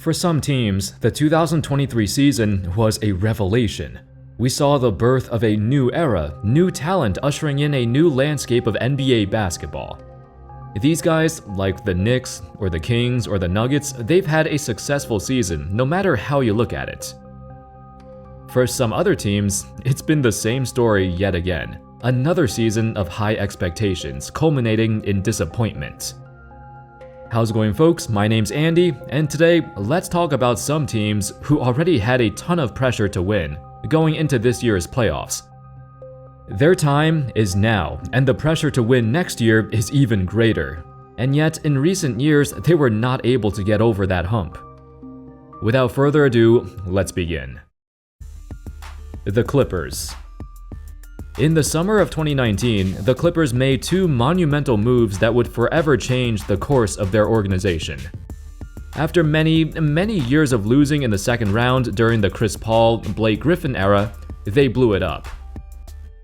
For some teams, the 2023 season was a revelation. We saw the birth of a new era, new talent ushering in a new landscape of NBA basketball. These guys, like the Knicks, or the Kings, or the Nuggets, they've had a successful season, no matter how you look at it. For some other teams, it's been the same story yet again. Another season of high expectations, culminating in disappointment. How's it going, folks? My name's Andy, and today, let's talk about some teams who already had a ton of pressure to win going into this year's playoffs. Their time is now, and the pressure to win next year is even greater. And yet, in recent years, they were not able to get over that hump. Without further ado, let's begin. The Clippers. In the summer of 2019, the Clippers made two monumental moves that would forever change the course of their organization. After many years of losing in the second round during the Chris Paul, Blake Griffin era, they blew it up.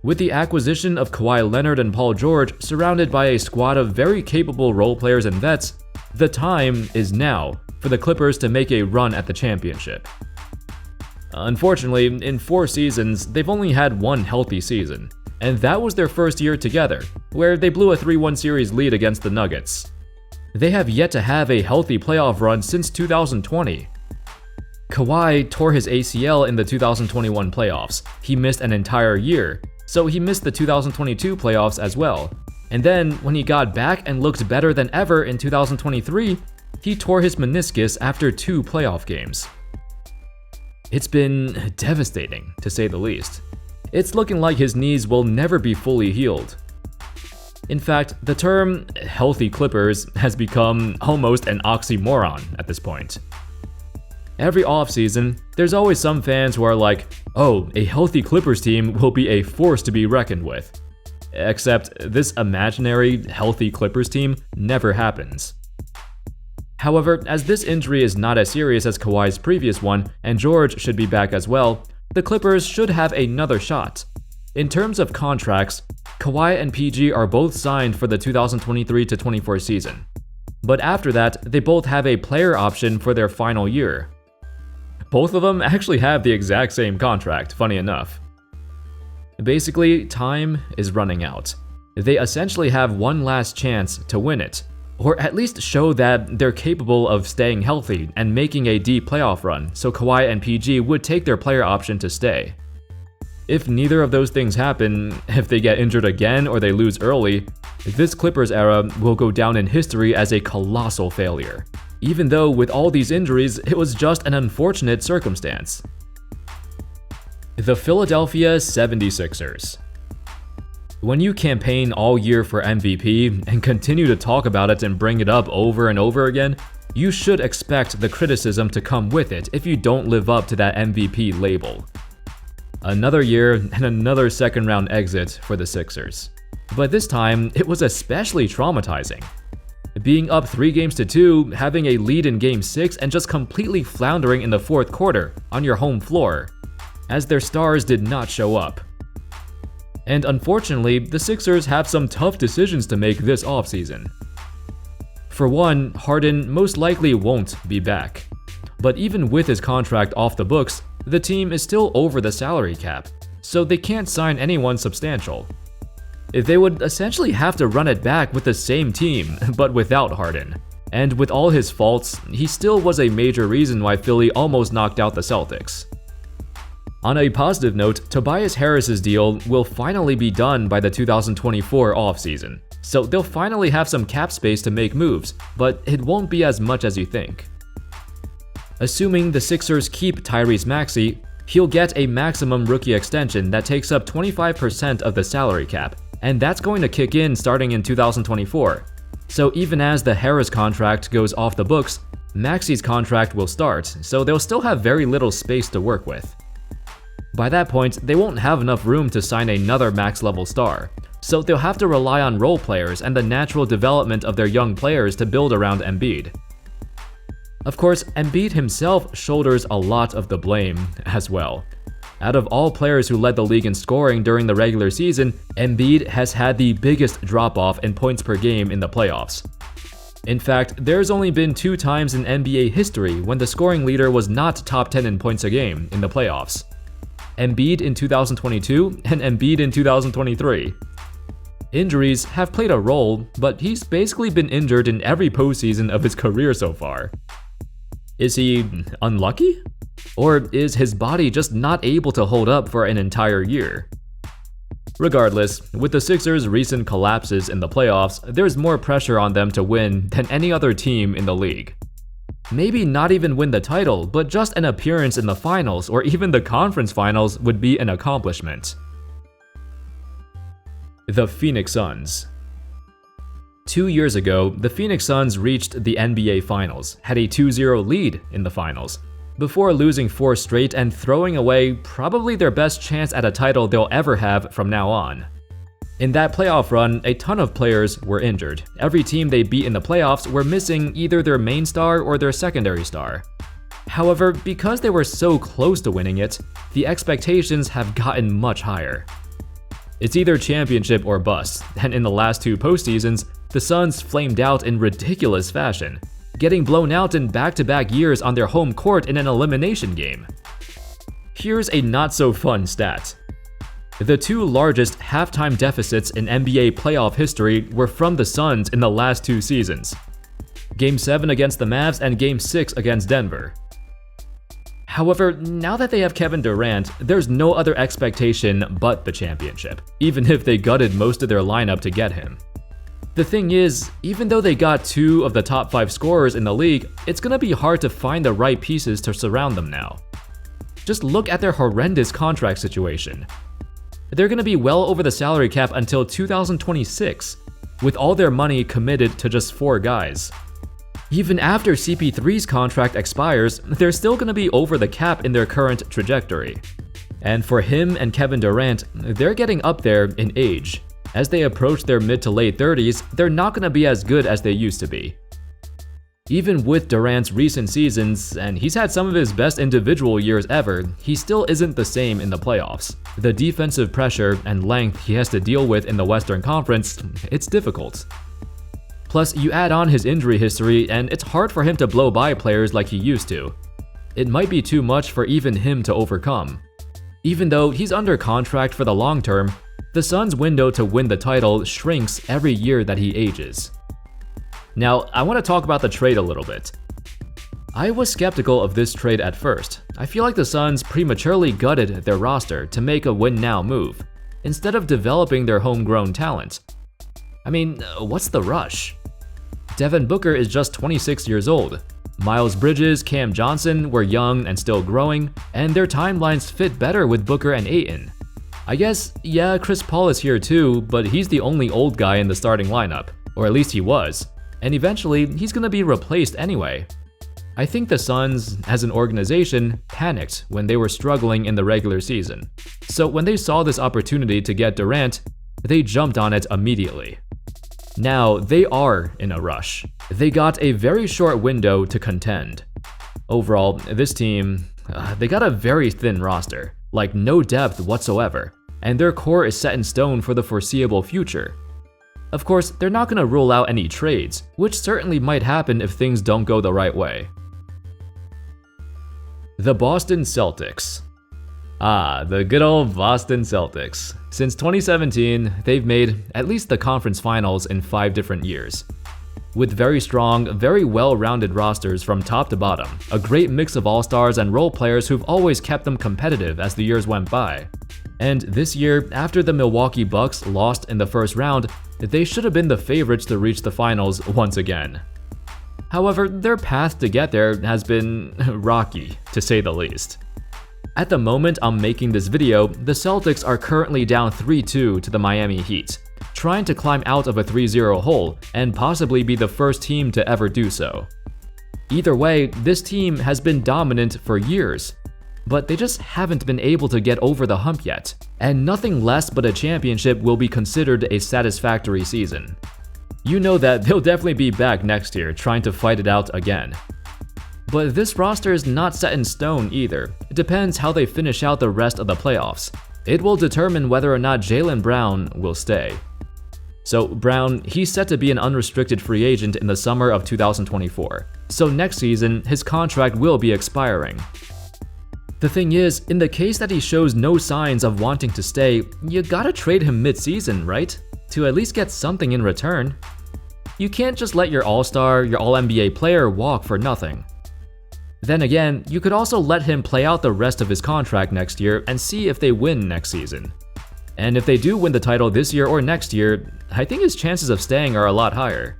With the acquisition of Kawhi Leonard and Paul George surrounded by a squad of very capable role players and vets, the time is now for the Clippers to make a run at the championship. Unfortunately, in 4 seasons, they've only had one healthy season, and that was their first year together, where they blew a 3-1 series lead against the Nuggets. They have yet to have a healthy playoff run since 2020. Kawhi tore his ACL in the 2021 playoffs. He missed an entire year, so he missed the 2022 playoffs as well. And then, when he got back and looked better than ever in 2023, he tore his meniscus after 2 playoff games. It's been devastating, to say the least. It's looking like his knees will never be fully healed. In fact, the term healthy Clippers has become almost an oxymoron at this point. Every offseason, there's always some fans who are like, oh, a healthy Clippers team will be a force to be reckoned with. Except this imaginary, healthy Clippers team never happens. However, as this injury is not as serious as Kawhi's previous one, and George should be back as well, the Clippers should have another shot. In terms of contracts, Kawhi and PG are both signed for the 2023-24 season. But after that, they both have a player option for their final year. Both of them actually have the exact same contract, funny enough. Basically, time is running out. They essentially have one last chance to win it, or at least show that they're capable of staying healthy and making a deep playoff run, so Kawhi and PG would take their player option to stay. If neither of those things happen, if they get injured again or they lose early, this Clippers era will go down in history as a colossal failure. Even though with all these injuries, it was just an unfortunate circumstance. The Philadelphia 76ers. When you campaign all year for MVP and continue to talk about it and bring it up over and over again, you should expect the criticism to come with it if you don't live up to that MVP label. Another year and another second-round exit for the Sixers. But this time, it was especially traumatizing. Being up 3-2, having a lead in Game 6, and just completely floundering in the fourth quarter on your home floor, as their stars did not show up. And unfortunately, the Sixers have some tough decisions to make this offseason. For one, Harden most likely won't be back. But even with his contract off the books, the team is still over the salary cap, so they can't sign anyone substantial. They would essentially have to run it back with the same team, but without Harden. And with all his faults, he still was a major reason why Philly almost knocked out the Celtics. On a positive note, Tobias Harris's deal will finally be done by the 2024 offseason, so they'll finally have some cap space to make moves, but it won't be as much as you think. Assuming the Sixers keep Tyrese Maxey, he'll get a maximum rookie extension that takes up 25% of the salary cap, and that's going to kick in starting in 2024. So even as the Harris contract goes off the books, Maxey's contract will start, so they'll still have very little space to work with. By that point, they won't have enough room to sign another max-level star, so they'll have to rely on role players and the natural development of their young players to build around Embiid. Of course, Embiid himself shoulders a lot of the blame as well. Out of all players who led the league in scoring during the regular season, Embiid has had the biggest drop-off in points per game in the playoffs. In fact, there's only been 2 times in NBA history when the scoring leader was not top 10 in points a game in the playoffs. Embiid in 2022 and Embiid in 2023. Injuries have played a role, but he's basically been injured in every postseason of his career so far. Is he unlucky? Or is his body just not able to hold up for an entire year? Regardless, with the Sixers' recent collapses in the playoffs, there's more pressure on them to win than any other team in the league. Maybe not even win the title, but just an appearance in the finals or even the conference finals would be an accomplishment. The Phoenix Suns. 2 years ago, the Phoenix Suns reached the NBA Finals, had a 2-0 lead in the finals, before losing 4 straight and throwing away probably their best chance at a title they'll ever have from now on. In that playoff run, a ton of players were injured. Every team they beat in the playoffs were missing either their main star or their secondary star. However, because they were so close to winning it, the expectations have gotten much higher. It's either championship or bust, and in the last 2 postseasons, the Suns flamed out in ridiculous fashion, getting blown out in back-to-back years on their home court in an elimination game. Here's a not-so-fun stat. The 2 largest halftime deficits in NBA playoff history were from the Suns in the last 2 seasons. Game 7 against the Mavs and Game 6 against Denver. However, now that they have Kevin Durant, there's no other expectation but the championship, even if they gutted most of their lineup to get him. The thing is, even though they got 2 of the top 5 scorers in the league, it's gonna be hard to find the right pieces to surround them now. Just look at their horrendous contract situation. They're gonna be well over the salary cap until 2026, with all their money committed to just 4 guys. Even after CP3's contract expires, they're still gonna be over the cap in their current trajectory. And for him and Kevin Durant, they're getting up there in age. As they approach their mid to late 30s, they're not gonna be as good as they used to be. Even with Durant's recent seasons, and he's had some of his best individual years ever, he still isn't the same in the playoffs. The defensive pressure and length he has to deal with in the Western Conference, it's difficult. Plus, you add on his injury history, and it's hard for him to blow by players like he used to. It might be too much for even him to overcome. Even though he's under contract for the long term, the Suns' window to win the title shrinks every year that he ages. Now, I want to talk about the trade a little bit. I was skeptical of this trade at first. I feel like the Suns prematurely gutted their roster to make a win-now move, instead of developing their homegrown talent. I mean, what's the rush? Devin Booker is just 26 years old. Miles Bridges, Cam Johnson were young and still growing, and their timelines fit better with Booker and Ayton. I guess, yeah, Chris Paul is here too, but he's the only old guy in the starting lineup, or at least he was, and eventually he's gonna be replaced anyway. I think the Suns, as an organization, panicked when they were struggling in the regular season. So when they saw this opportunity to get Durant, they jumped on it immediately. Now, they are in a rush. They got a very short window to contend. Overall, this team, they got a very thin roster, like no depth whatsoever, and their core is set in stone for the foreseeable future. Of course, they're not going to rule out any trades, which certainly might happen if things don't go the right way. The Boston Celtics. The good old Boston Celtics. Since 2017, they've made at least the conference finals in 5 different years. With very strong, very well-rounded rosters from top to bottom, a great mix of all-stars and role players who've always kept them competitive as the years went by. And this year, after the Milwaukee Bucks lost in the first round, they should have been the favorites to reach the finals once again. However, their path to get there has been rocky, to say the least. At the moment I'm making this video, the Celtics are currently down 3-2 to the Miami Heat, trying to climb out of a 3-0 hole and possibly be the first team to ever do so. Either way, this team has been dominant for years, but they just haven't been able to get over the hump yet, and nothing less but a championship will be considered a satisfactory season. You know that they'll definitely be back next year trying to fight it out again. But this roster is not set in stone either. It depends how they finish out the rest of the playoffs. It will determine whether or not Jaylen Brown will stay. So Brown, he's set to be an unrestricted free agent in the summer of 2024. So next season, his contract will be expiring. The thing is, in the case that he shows no signs of wanting to stay, you gotta trade him mid-season, right? To at least get something in return. You can't just let your all-star, your all-NBA player walk for nothing. Then again, you could also let him play out the rest of his contract next year and see if they win next season. And if they do win the title this year or next year, I think his chances of staying are a lot higher.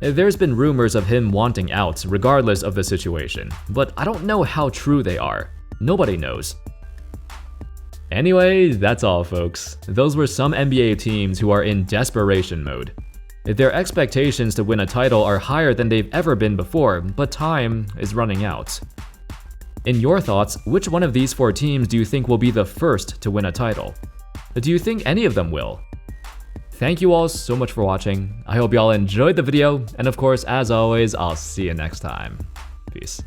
There's been rumors of him wanting out regardless of the situation, but I don't know how true they are. Nobody knows. Anyway, that's all folks. Those were some NBA teams who are in desperation mode. Their expectations to win a title are higher than they've ever been before, but time is running out. In your thoughts, which one of these 4 teams do you think will be the first to win a title? Do you think any of them will? Thank you all so much for watching. I hope y'all enjoyed the video, and of course, as always, I'll see you next time. Peace.